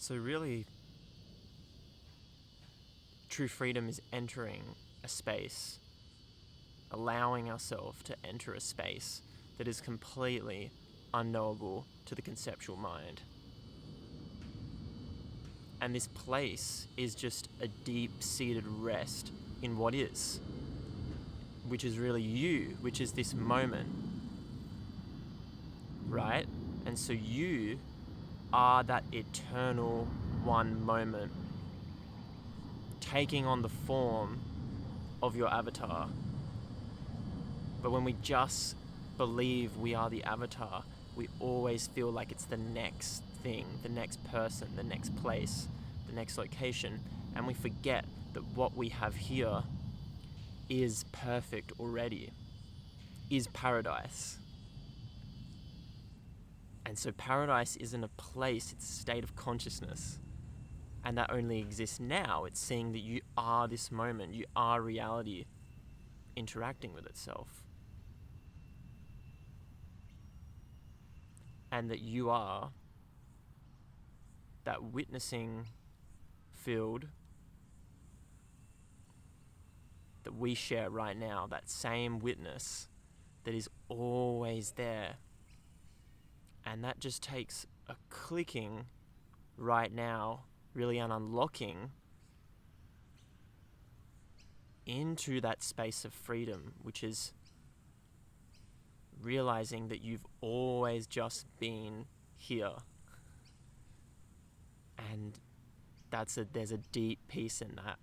So really, true freedom is entering a space, allowing ourselves to enter a space that is completely unknowable to the conceptual mind. And this place is just a deep-seated rest in what is, which is really you, which is this moment, right? And so you are that eternal one moment, taking on the form of your avatar. But when we just believe we are the avatar, we always feel like it's the next thing, the next person, the next place, the next location, and we forget that what we have here is perfect already, is paradise. And so paradise isn't a place, it's a state of consciousness. And that only exists now. It's seeing that you are this moment, you are reality interacting with itself. And that you are that witnessing field that we share right now, that same witness that is always there. And that just takes a clicking right now, really an unlocking into that space of freedom, which is realizing that you've always just been here. And there's a deep peace in that.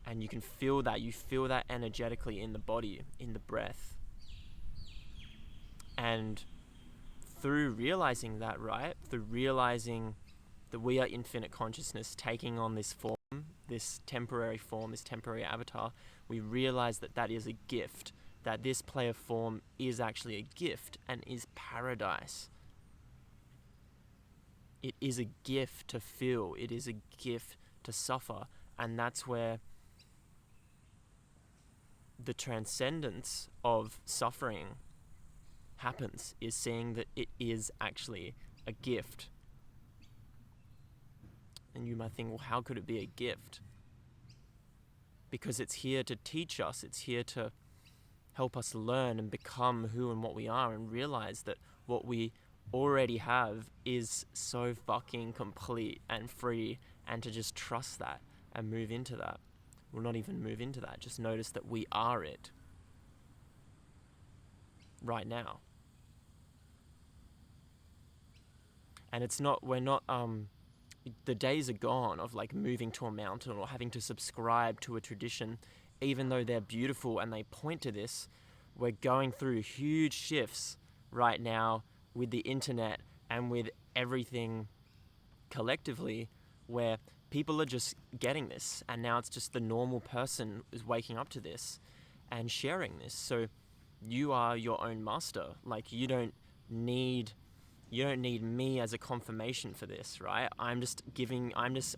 And you can feel that, energetically in the body, in the breath. And through realizing that, right, through realizing that we are infinite consciousness taking on this form, this temporary avatar, we realize that that is a gift, that this play of form is actually a gift and is paradise. It is a gift to feel, it is a gift to suffer, and that's where the transcendence of suffering happens, is seeing that it is actually a gift. And you might think, well, how could it be a gift? Because it's here to teach us, it's here to help us learn and become who and what we are, and realize that what we already have is so fucking complete and free, and to just trust that and move into that. Well, not even move into that, just notice that we are it right now. And the days are gone of like moving to a mountain or having to subscribe to a tradition, even though they're beautiful and they point to this. We're going through huge shifts right now with the internet and with everything collectively, where people are just getting this, and now it's just the normal person is waking up to this and sharing this. So you are your own master. Like, you don't need me as a confirmation for this, right? I'm just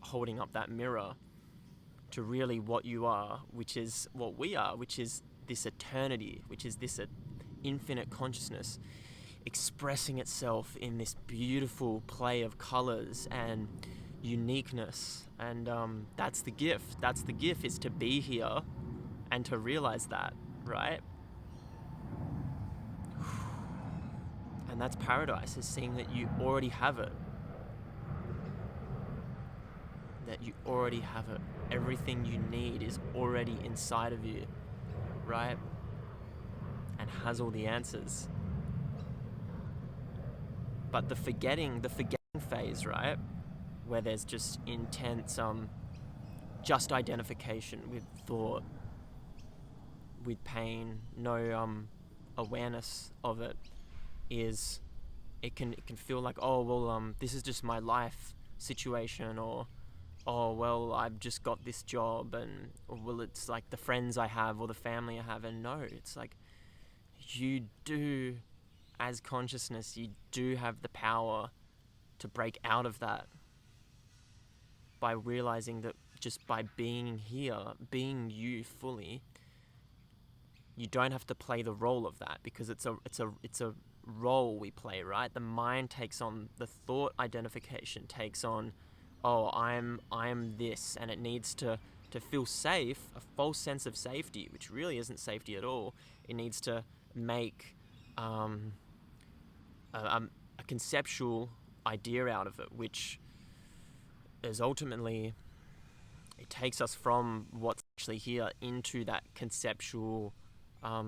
holding up that mirror to really what you are, which is what we are, which is this eternity, which is this infinite consciousness expressing itself in this beautiful play of colors and uniqueness. And that's the gift. That's the gift, is to be here and to realize that, right? And that's paradise, is seeing that you already have it. That you already have it. Everything you need is already inside of you, right? And has all the answers. But the forgetting phase, right? Where there's just intense just identification with thought, with pain, no awareness of it, is it can feel like, oh well, this is just my life situation, or oh well, I've just got this job, and or, well, it's like the friends I have or the family I have. And no, it's like, you do, as consciousness, you do have the power to break out of that by realizing that just by being here, being you fully, you don't have to play the role of that, because it's a role we play, right? The mind takes on, the thought identification takes on, oh, I'm this, and it needs to feel safe, a false sense of safety, which really isn't safety at all. It needs to make a conceptual idea out of it, which is ultimately, it takes us from what's actually here into that conceptual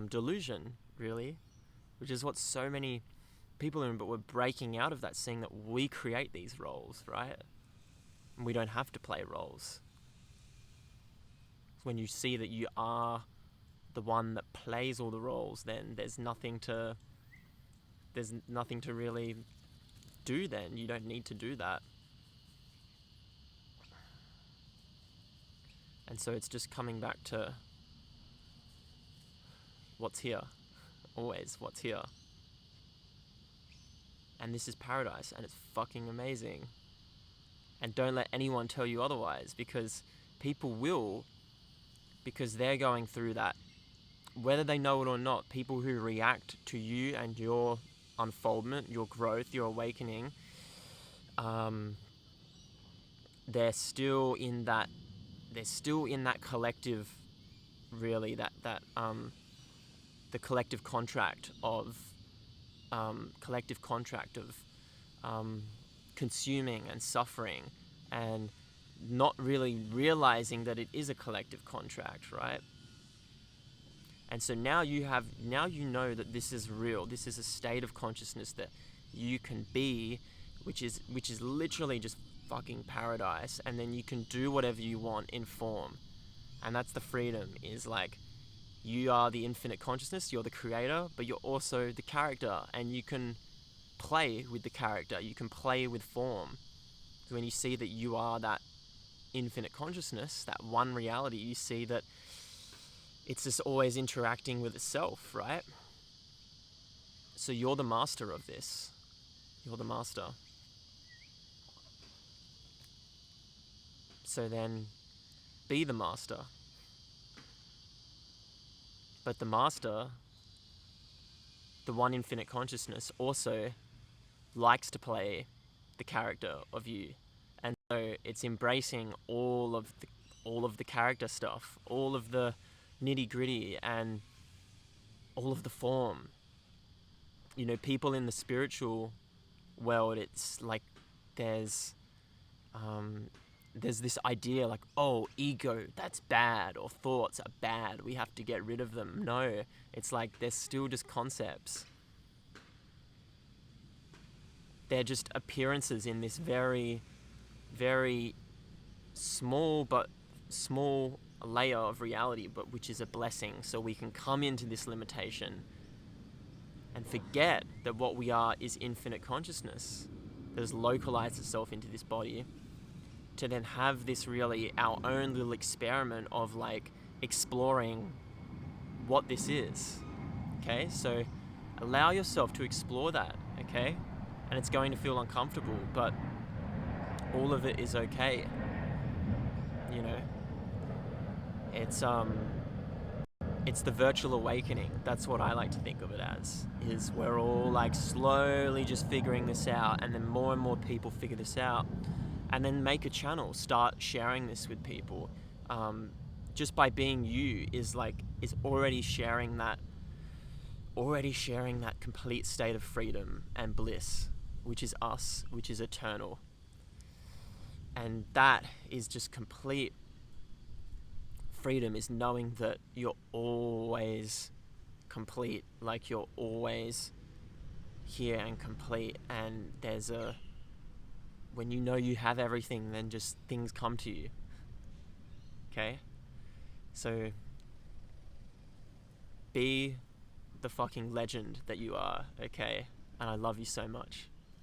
delusion, really, which is what so many people are in, but we're breaking out of that, seeing that we create these roles, right? And we don't have to play roles. When you see that you are the one that plays all the roles, then there's nothing to really do then. You don't need to do that. And so it's just coming back to what's here. Always what's here. And this is paradise, and it's fucking amazing. And don't let anyone tell you otherwise, because people will, because they're going through that. Whether they know it or not, people who react to you and your unfoldment, your growth, your awakening, they're still in that collective, really, the collective contract of consuming and suffering, and not really realizing that it is a collective contract, right? And so now you know that this is real. This is a state of consciousness that you can be, which is literally just fucking paradise. And then you can do whatever you want in form. And that's the freedom, is like, you are the infinite consciousness, you're the creator, but you're also the character, and you can play with the character, you can play with form. So when you see that you are that infinite consciousness, that one reality, you see that it's just always interacting with itself, right? So you're the master of this. You're the master. So then, be the master. But the master, the one infinite consciousness, also likes to play the character of you. And so it's embracing all of the character stuff, all of the nitty-gritty, and all of the form. You know, people in the spiritual world, it's like there's this idea like, oh, ego, that's bad, or thoughts are bad, we have to get rid of them. No, it's like they're still just concepts. They're just appearances in this very, very small layer of reality, but which is a blessing. So we can come into this limitation and forget that what we are is infinite consciousness that has localized itself into this body, to then have this really our own little experiment of like exploring what this is. Okay, so allow yourself to explore that, okay? And it's going to feel uncomfortable, but all of it is okay. You know, it's the virtual awakening. That's what I like to think of it as, is we're all like slowly just figuring this out, and then more and more people figure this out, and then make a channel, start sharing this with people. Just by being you is already sharing that complete state of freedom and bliss, which is us, which is eternal. And that is just complete freedom, is knowing that you're always complete, like you're always here and complete, and when you know you have everything, then just things come to you. Okay? So be the fucking legend that you are, okay? And I love you so much.